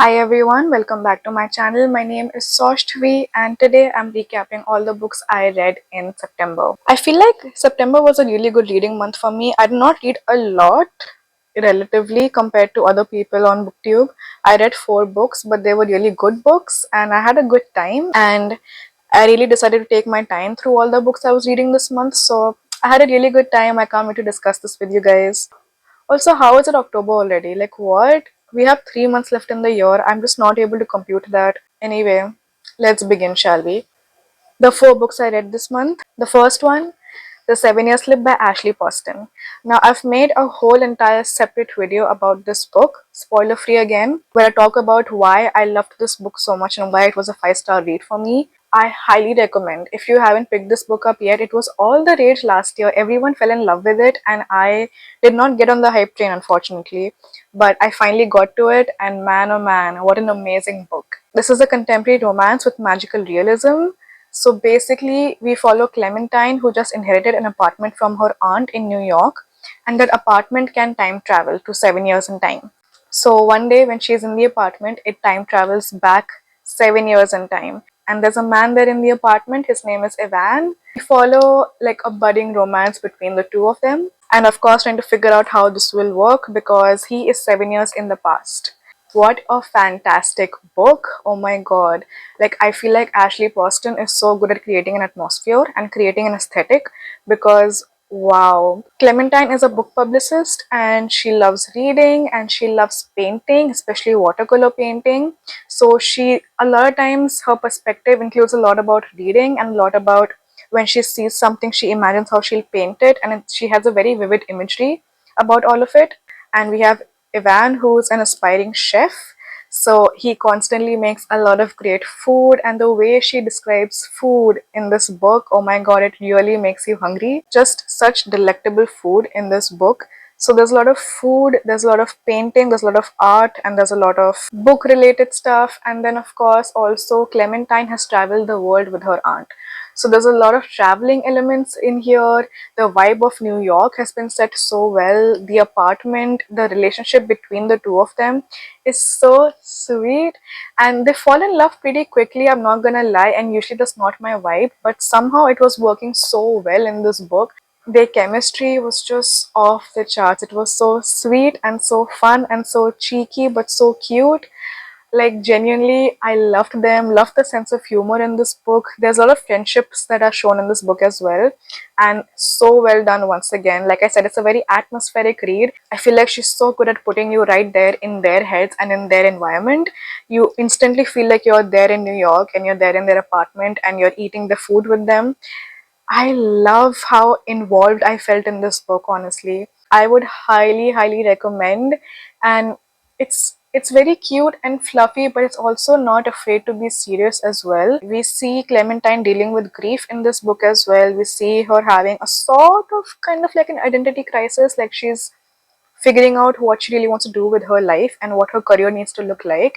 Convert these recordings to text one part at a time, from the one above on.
Hi everyone, welcome back to my channel. My name is Soshtvi and today I'm recapping all the books I read in September. I feel like September was a really good reading month for me. I did not read a lot relatively compared to other people on booktube. I read 4 books but they were really good books and I had a good time, and I really decided to take my time through all the books I was reading this month. So I had a really good time. I can't wait to discuss this with you guys. Also, how is it October already? Like, what? We have 3 months left in the year. I'm just not able to compute that. Anyway, let's begin, shall we? The 4 books I read this month. The first one, The 7-Year Slip by Ashley Poston. Now, I've made a whole entire separate video about this book, spoiler free again, where I talk about why I loved this book so much and why it was a 5-star read for me. I highly recommend. If you haven't picked this book up yet, it was all the rage last year. Everyone fell in love with it, and I did not get on the hype train, unfortunately. But I finally got to it, and man oh man, what an amazing book. This is a contemporary romance with magical realism. So basically, we follow Clementine, who just inherited an apartment from her aunt in New York, and that apartment can time travel to 7 years in time. So one day, when she's in the apartment, it time travels back 7 years in time. And there's a man there in the apartment. His name is Evan. We follow like a budding romance between the two of them. And of course, trying to figure out how this will work because he is 7 years in the past. What a fantastic book. Oh my god. Like, I feel like Ashley Poston is so good at creating an atmosphere and creating an aesthetic because wow. Clementine is a book publicist and she loves reading and she loves painting, especially watercolor painting. So a lot of times her perspective includes a lot about reading and a lot about when she sees something, she imagines how she'll paint it, and she has a very vivid imagery about all of it. And we have Ivan, who's an aspiring chef. So he constantly makes a lot of great food, and the way she describes food in this book, oh my god, it really makes you hungry. Just such delectable food in this book. So there's a lot of food, there's a lot of painting, there's a lot of art, and there's a lot of book related stuff. And then of course also Clementine has traveled the world with her aunt. So there's a lot of traveling elements in here. The vibe of New York has been set so well. The apartment, the relationship between the two of them is so sweet, and they fall in love pretty quickly, I'm not gonna lie, and usually that's not my vibe, but somehow it was working so well in this book. Their chemistry was just off the charts. It was so sweet and so fun and so cheeky but so cute. Like, genuinely, I loved them, loved the sense of humor in this book. There's a lot of friendships that are shown in this book as well, and so well done once again. Like I said, it's a very atmospheric read. I feel like she's so good at putting you right there in their heads and in their environment. You instantly feel like you're there in New York and you're there in their apartment and you're eating the food with them. I love how involved I felt in this book, honestly. I would highly recommend, and it's very cute and fluffy, but it's also not afraid to be serious as well. We see Clementine dealing with grief in this book as well. We see her having a sort of kind of like an identity crisis, like she's figuring out what she really wants to do with her life and what her career needs to look like,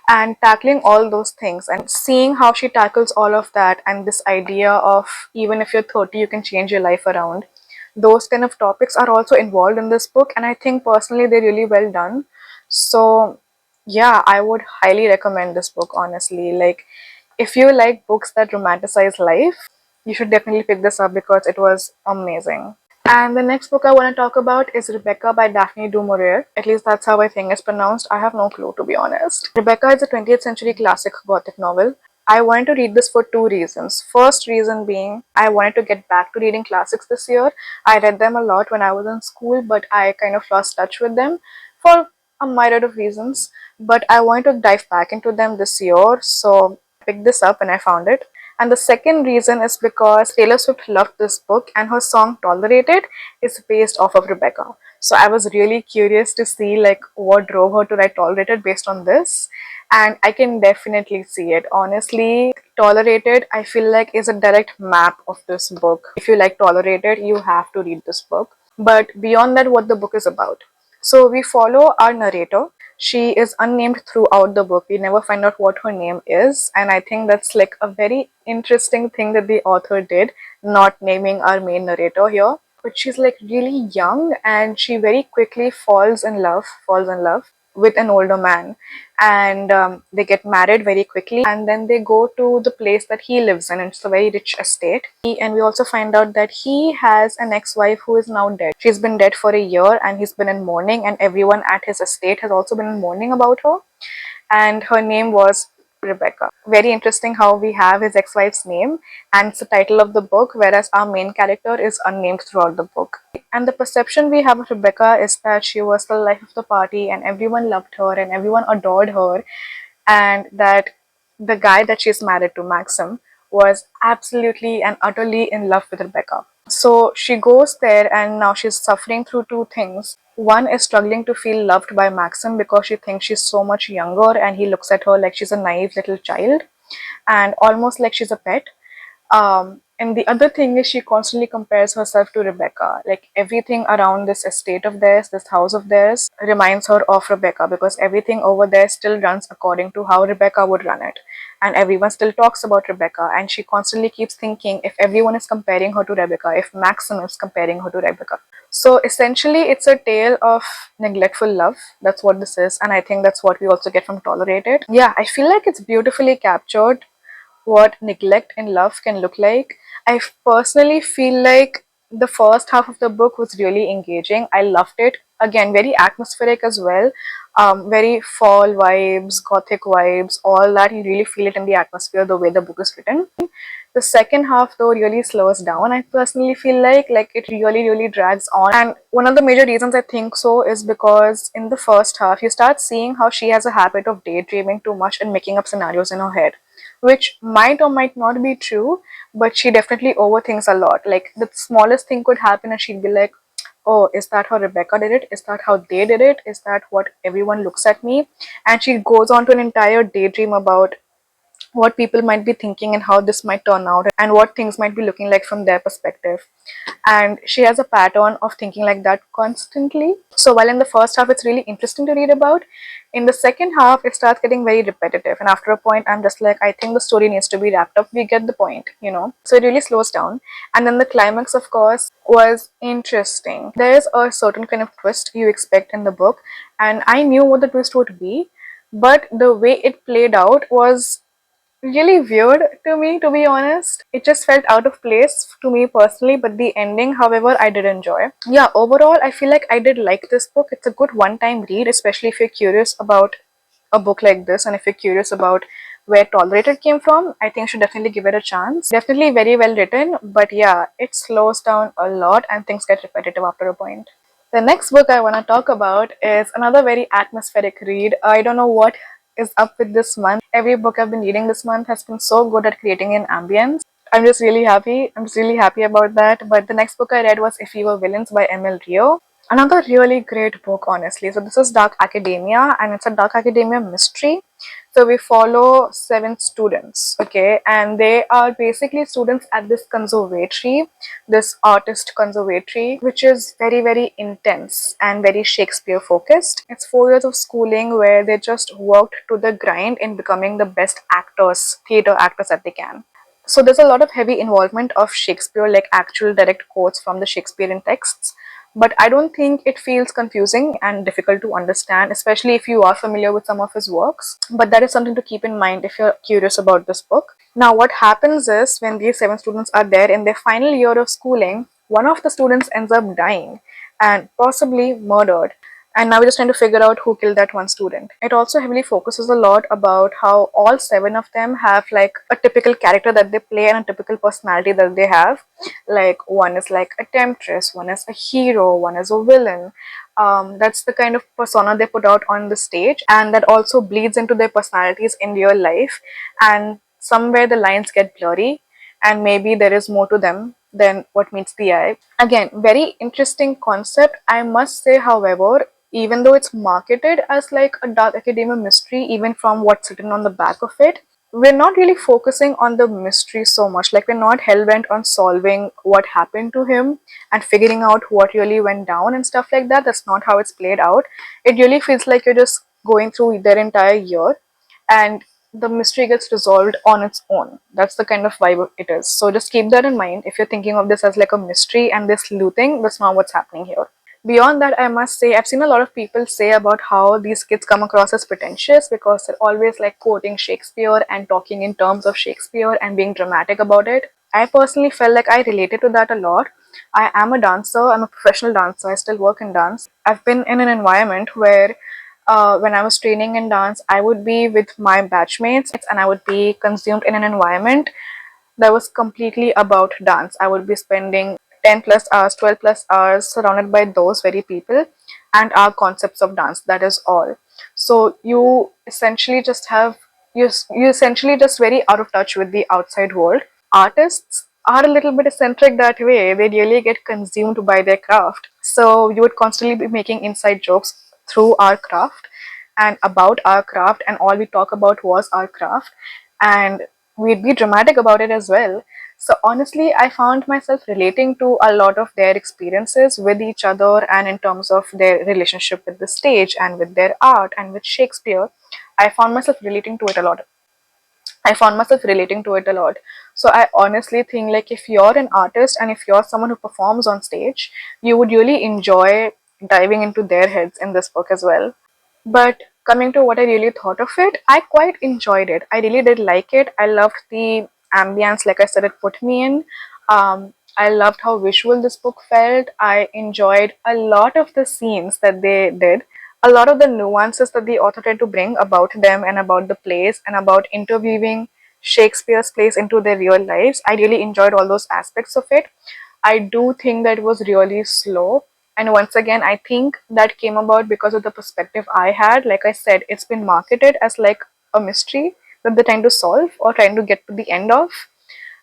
and tackling all those things and seeing how she tackles all of that, and this idea of even if you're 30 you can change your life around. Those kind of topics are also involved in this book, and I think personally they're really well done. So yeah, I would highly recommend this book, honestly. Like, if you like books that romanticize life, you should definitely pick this up because it was amazing. And the next book I want to talk about is Rebecca by Daphne du Maurier. At least that's how I think it's pronounced. I have no clue, to be honest. Rebecca is a 20th century classic gothic novel. I wanted to read this for 2 reasons. First reason being, I wanted to get back to reading classics this year. I read them a lot when I was in school, but I kind of lost touch with them for a myriad of reasons. But I wanted to dive back into them this year, so I picked this up and I found it. And the second reason is because Taylor Swift loved this book and her song Tolerated is based off of Rebecca. So I was really curious to see like what drove her to write Tolerated based on this. And I can definitely see it. Honestly, Tolerated, I feel like, is a direct map of this book. If you like Tolerated, you have to read this book. But beyond that, what the book is about. So we follow our narrator. She is unnamed throughout the book. We never find out what her name is, and I think that's like a very interesting thing that the author did, not naming our main narrator here. But she's like really young and she very quickly falls in love. with an older man, and they get married very quickly, and then they go to the place that he lives in. It's a very rich estate. And we also find out that he has an ex-wife who is now dead. She's been dead for a year, and he's been in mourning, and everyone at his estate has also been in mourning about her, and her name was Rebecca. Very interesting how we have his ex-wife's name and it's the title of the book, whereas our main character is unnamed throughout the book. And the perception we have of Rebecca is that she was the life of the party and everyone loved her and everyone adored her, and that the guy that she's married to, Maxim, was absolutely and utterly in love with Rebecca. So she goes there and now she's suffering through two things. One is struggling to feel loved by Maxim because she thinks she's so much younger and he looks at her like she's a naive little child and almost like she's a pet. And the other thing is she constantly compares herself to Rebecca. Like everything around this estate of theirs, this house of theirs, reminds her of Rebecca because everything over there still runs according to how Rebecca would run it. And everyone still talks about Rebecca. And she constantly keeps thinking if everyone is comparing her to Rebecca, if Maxim is comparing her to Rebecca. So essentially, it's a tale of neglectful love. That's what this is. And I think that's what we also get from Tolerated. Yeah, I feel like it's beautifully captured what neglect in love can look like. I personally feel like the first half of the book was really engaging. I loved it. Again, very atmospheric as well. Very fall vibes, gothic vibes, all that. You really feel it in the atmosphere, the way the book is written. The second half though really slows down. I personally feel like it really drags on. And one of the major reasons I think so is because in the first half you start seeing how she has a habit of daydreaming too much and making up scenarios in her head, which might or might not be true, but she definitely overthinks a lot. Like the smallest thing could happen and she'd be like, oh, is that how Rebecca did it? Is that how they did it? Is that what everyone looks at me? And she goes on to an entire daydream about what people might be thinking and how this might turn out and what things might be looking like from their perspective. And she has a pattern of thinking like that constantly. So while in the first half it's really interesting to read about, in the second half it starts getting very repetitive, and after a point I'm just like, I think the story needs to be wrapped up. We get the point, you know. So it really slows down. And then the climax, of course, was interesting. There is a certain kind of twist you expect in the book, and I knew what the twist would be, but the way it played out was really weird to me, to be honest. It just felt out of place to me personally, but the ending, however, I did enjoy. Yeah, overall, I feel like I did like this book. It's a good one-time read, especially if you're curious about a book like this and if you're curious about where Tolerated came from. I think you should definitely give it a chance. Definitely very well written, but yeah, it slows down a lot and things get repetitive after a point. The next book I want to talk about is another very atmospheric read. I don't know what is up with this month. Every book I've been reading this month has been so good at creating an ambience. I'm just really happy. I'm just really happy about that. But the next book I read was If We Were Villains by Emil Rio. Another really great book, honestly. So this is Dark Academia, and it's a Dark Academia mystery. So we follow 7 students, okay, and they are basically students at this conservatory, this artist conservatory, which is very intense and very Shakespeare focused. It's 4 years of schooling where they just worked to the grind in becoming the best actors, theater actors that they can. So there's a lot of heavy involvement of Shakespeare, like actual direct quotes from the Shakespearean texts. But I don't think it feels confusing and difficult to understand, especially if you are familiar with some of his works. But that is something to keep in mind if you're curious about this book. Now, what happens is when these 7 students are there in their final year of schooling, one of the students ends up dying and possibly murdered. And now we're just trying to figure out who killed that one student. It also heavily focuses a lot about how all 7 of them have like a typical character that they play and a typical personality that they have. Like one is like a temptress, one is a hero, one is a villain. That's the kind of persona they put out on the stage, and that also bleeds into their personalities in real life. And somewhere the lines get blurry, and maybe there is more to them than what meets the eye. Again, very interesting concept. I must say, however, even though it's marketed as like a dark academia mystery, even from what's written on the back of it, we're not really focusing on the mystery so much. Like we're not hell-bent on solving what happened to him and figuring out what really went down and stuff like that. That's not how it's played out. It really feels like you're just going through their entire year and the mystery gets resolved on its own. That's the kind of vibe it is. So just keep that in mind if you're thinking of this as like a mystery and this sleuthing. That's not what's happening here. Beyond that, I must say, I've seen a lot of people say about how these kids come across as pretentious because they're always like quoting Shakespeare and talking in terms of Shakespeare and being dramatic about it. I personally felt like I related to that a lot. I am a dancer, I'm a professional dancer, I still work in dance. I've been in an environment where when I was training in dance, I would be with my batchmates and I would be consumed in an environment that was completely about dance. I would be spending 10 plus hours, 12 plus hours surrounded by those very people and our concepts of dance. That is all. So you essentially just have, you essentially just very out of touch with the outside world. Artists are a little bit eccentric that way. They really get consumed by their craft. So you would constantly be making inside jokes through our craft and about our craft, and all we talk about was our craft, and we'd be dramatic about it as well. So honestly, I found myself relating to a lot of their experiences with each other and in terms of their relationship with the stage and with their art and with Shakespeare. I found myself relating to it a lot. I found myself relating to it a lot. So I honestly think like if you're an artist and if you're someone who performs on stage, you would really enjoy diving into their heads in this book as well. But coming to what I really thought of it, I quite enjoyed it. I really did like it. I loved the ambience, like I said, it put me in. I loved how visual this book felt. I enjoyed a lot of the scenes that they did, a lot of the nuances that the author tried to bring about them and about the plays and about interweaving Shakespeare's plays into their real lives. I really enjoyed all those aspects of it. I do think that it was really slow. And once again, I think that came about because of the perspective I had. Like I said, it's been marketed as like a mystery that they're trying to solve or trying to get to the end of.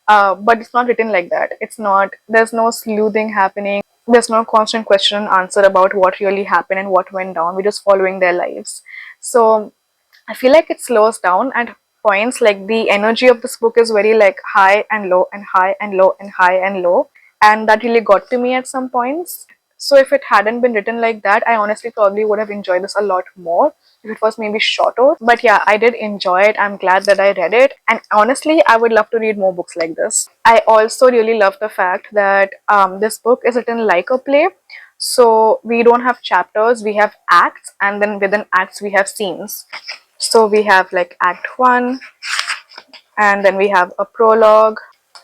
But it's not written like that. It's not, there's no sleuthing happening. There's no constant question and answer about what really happened and what went down. We're just following their lives. So I feel like it slows down at points. Like the energy of this book is very like high and low and high and low and high and low. And that really got to me at some points. So if it hadn't been written like that, I honestly probably would have enjoyed this a lot more if it was maybe shorter. But yeah, I did enjoy it. I'm glad that I read it. And honestly, I would love to read more books like this. I also really love the fact that this book is written like a play. So we don't have chapters, we have acts, and then within acts we have scenes. So we have like act 1, and then we have a prologue,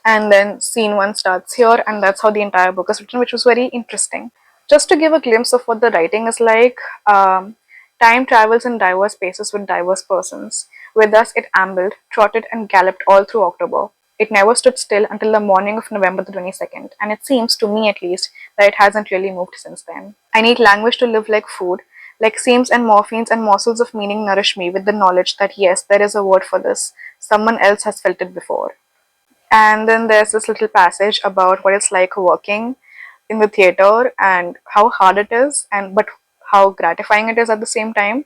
and then scene 1 starts here, and that's how the entire book is written, which was very interesting. Just to give a glimpse of what the writing is like, time travels in diverse spaces with diverse persons. With us, it ambled, trotted, and galloped all through October. It never stood still until the morning of November the 22nd, and it seems, to me at least, that it hasn't really moved since then. I need language to live like food, like seams and morphines and morsels of meaning nourish me with the knowledge that yes, there is a word for this. Someone else has felt it before. And then there's this little passage about what it's like working in the theater and how hard it is, and but how gratifying it is at the same time.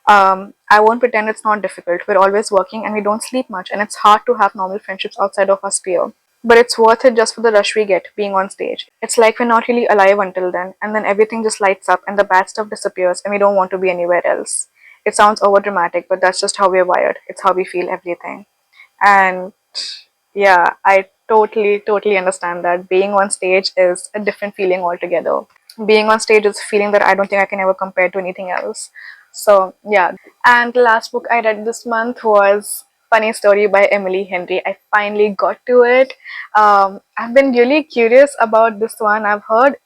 I won't pretend it's not difficult. We're always working and we don't sleep much, and it's hard to have normal friendships outside of our sphere. But it's worth it just for the rush we get being on stage. It's like we're not really alive until then, and then everything just lights up and the bad stuff disappears and we don't want to be anywhere else. It sounds over dramatic, but that's just how we're wired. It's how we feel everything. And yeah, I totally understand that. Being on stage is a different feeling altogether. Being on stage is a feeling that I don't think I can ever compare to anything else. So yeah. And the last book I read this month was Funny Story by Emily Henry. I finally got to it. I've been really curious about this one. I've heard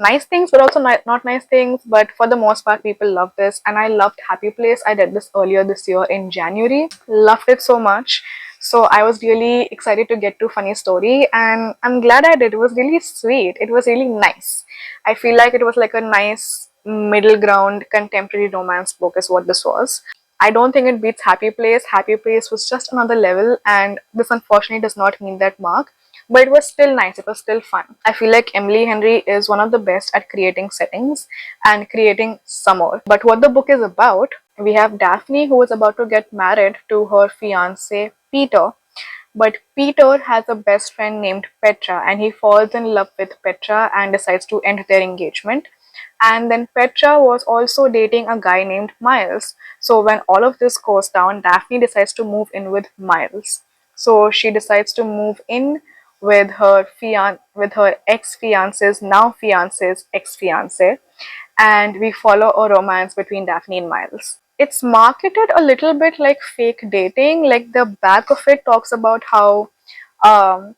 nice things, but also not nice things. But for the most part, people love this, and I loved Happy Place. I read this earlier this year in January. Loved it so much. So I was really excited to get to Funny Story, and I'm glad I did. It was really sweet. It was really nice. I feel like it was like a nice middle ground contemporary romance book is what this was. I don't think it beats Happy Place. Happy Place was just another level, and this unfortunately does not meet that mark. But it was still nice, it was still fun. I feel like Emily Henry is one of the best at creating settings and creating summer. But what the book is about, we have Daphne who is about to get married to her fiance Peter. But Peter has a best friend named Petra, and he falls in love with Petra and decides to end their engagement. And then Petra was also dating a guy named Miles. So when all of this goes down, Daphne decides to move in with Miles. So she decides to move in with her ex-fiance's now fiance's ex-fiance, and we follow a romance between Daphne and Miles. It's marketed a little bit like fake dating. Like the back of it talks about how um,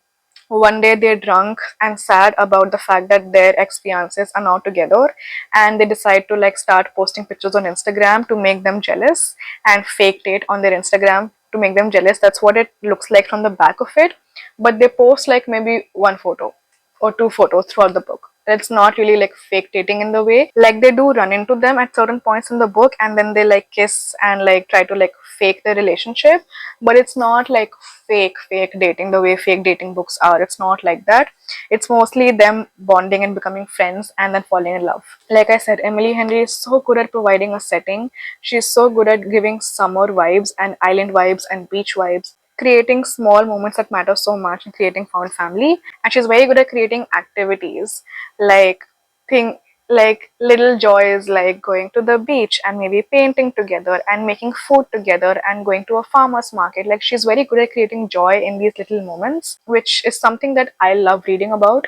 one day they're drunk and sad about the fact that their ex-fiancés are now together, and they decide to like start posting pictures on Instagram to make them jealous and fake date on their Instagram to make them jealous. That's what it looks like from the back of it. But they post like maybe one photo or two photos throughout the book. It's not really like fake dating in the way. Like they do run into them at certain points in the book, and then they like kiss and like try to like fake their relationship. But it's not like fake dating the way fake dating books are. It's not like that. It's mostly them bonding and becoming friends and then falling in love. Like I said, Emily Henry is so good at providing a setting. She's so good at giving summer vibes and island vibes and beach vibes, creating small moments that matter so much, and creating found family. And she's very good at creating activities like thing like little joys, like going to the beach and maybe painting together and making food together and going to a farmer's market. Like she's very good at creating joy in these little moments, which is something that I love reading about.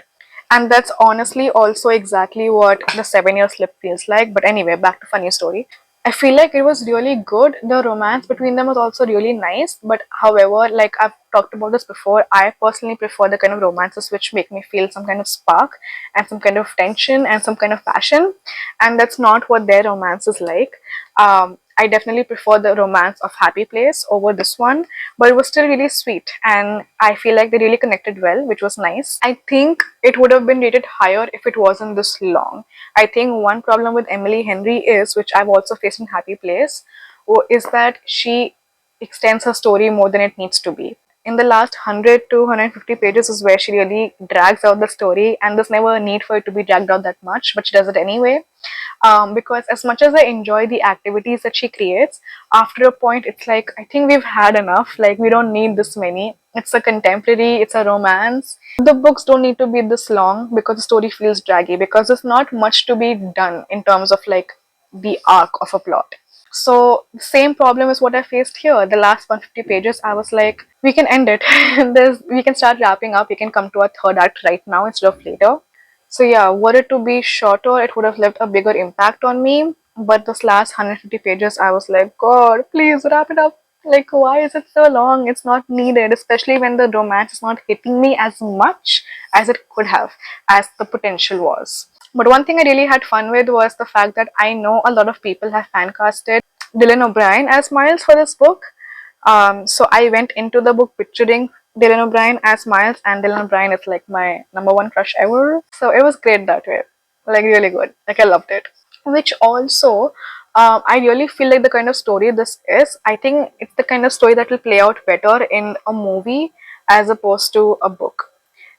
And that's honestly also exactly what the 7 year slip feels like. But anyway, back to funny story. I feel like it was really good. The romance between them was also really nice. But however, like I've talked about this before, I personally prefer the kind of romances which make me feel some kind of spark and some kind of tension and some kind of passion. And that's not what their romance is like. I definitely prefer the romance of Happy Place over this one, but it was still really sweet, and I feel like they really connected well, which was nice. I think it would have been rated higher if it wasn't this long. I think one problem with Emily Henry is, which I've also faced in Happy Place, is that she extends her story more than it needs to be. In the last 100 to 150 pages is where she really drags out the story, and there's never a need for it to be dragged out that much, but she does it anyway. Because as much as I enjoy the activities that she creates, after a point it's like, I think we've had enough. Like we don't need this many. It's a contemporary, it's a romance. The books don't need to be this long because the story feels draggy, because there's not much to be done in terms of like the arc of a plot. So the same problem is what I faced here. The last 150 pages, I was like, we can end it. We can start wrapping up. We can come to a third act right now instead of later. So yeah, were it to be shorter, it would have left a bigger impact on me. But this last 150 pages, I was like, God, please wrap it up. Like, why is it so long? It's not needed, especially when the romance is not hitting me as much as it could have, as the potential was. But one thing I really had fun with was the fact that I know a lot of people have fan casted Dylan O'Brien as Miles for this book. So I went into the book picturing Dylan O'Brien as Miles, and Dylan O'Brien is like my #1 crush ever. So it was great that way. Like really good. Like I loved it. Which also, I really feel like the kind of story this is, I think it's the kind of story that will play out better in a movie as opposed to a book.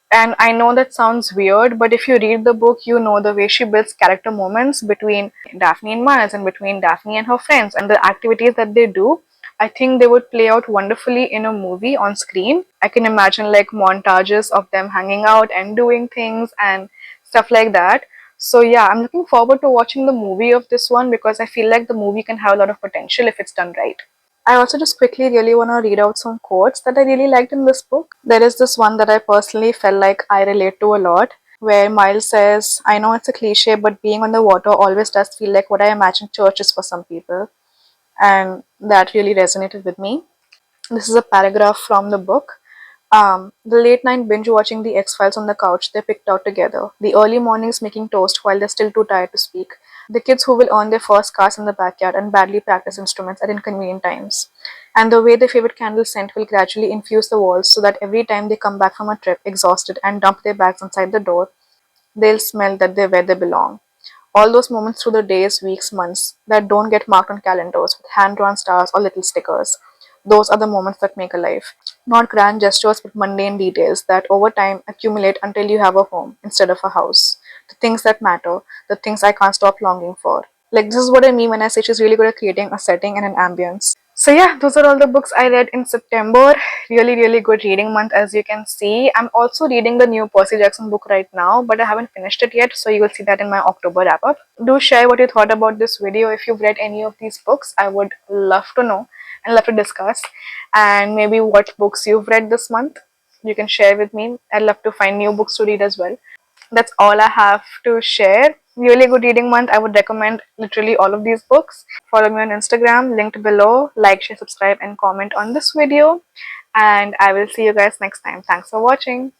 And I know that sounds weird, but if you read the book, you know the way she builds character moments between Daphne and Miles and between Daphne and her friends and the activities that they do. I think they would play out wonderfully in a movie on screen. I can imagine like montages of them hanging out and doing things and stuff like that. So yeah, I'm looking forward to watching the movie of this one because I feel like the movie can have a lot of potential if it's done right. I also just quickly really want to read out some quotes that I really liked in this book. There is this one that I personally felt like I relate to a lot, where Miles says, I know it's a cliche, but being on the water always does feel like what I imagine church is for some people. And that really resonated with me. This is a paragraph from the book. The late night binge watching the X-Files on the couch they picked out together. The early mornings making toast while they're still too tired to speak. The kids who will earn their first cars in the backyard and badly practice instruments at inconvenient times. And the way their favorite candle scent will gradually infuse the walls so that every time they come back from a trip exhausted and dump their bags inside the door, they'll smell that they're where they belong. All those moments through the days, weeks, months that don't get marked on calendars with hand-drawn stars or little stickers. Those are the moments that make a life. Not grand gestures, but mundane details that over time accumulate until you have a home instead of a house. The things that matter, the things I can't stop longing for. Like, this is what I mean when I say she's really good at creating a setting and an ambience. So yeah, those are all the books I read in September. Really good reading month, as you can see. I'm also reading the new Percy Jackson book right now, but I haven't finished it yet, so you will see that in my October wrap-up. Do share what you thought about this video. If you've read any of these books, I would love to know and love to discuss. And maybe what books you've read this month. you can share with me. I'd love to find new books to read as well. That's all I have to share. Really good reading month. I would recommend literally all of these books. Follow me on Instagram, linked below. Like, share, subscribe, and comment on this video. And I will see you guys next time. Thanks for watching.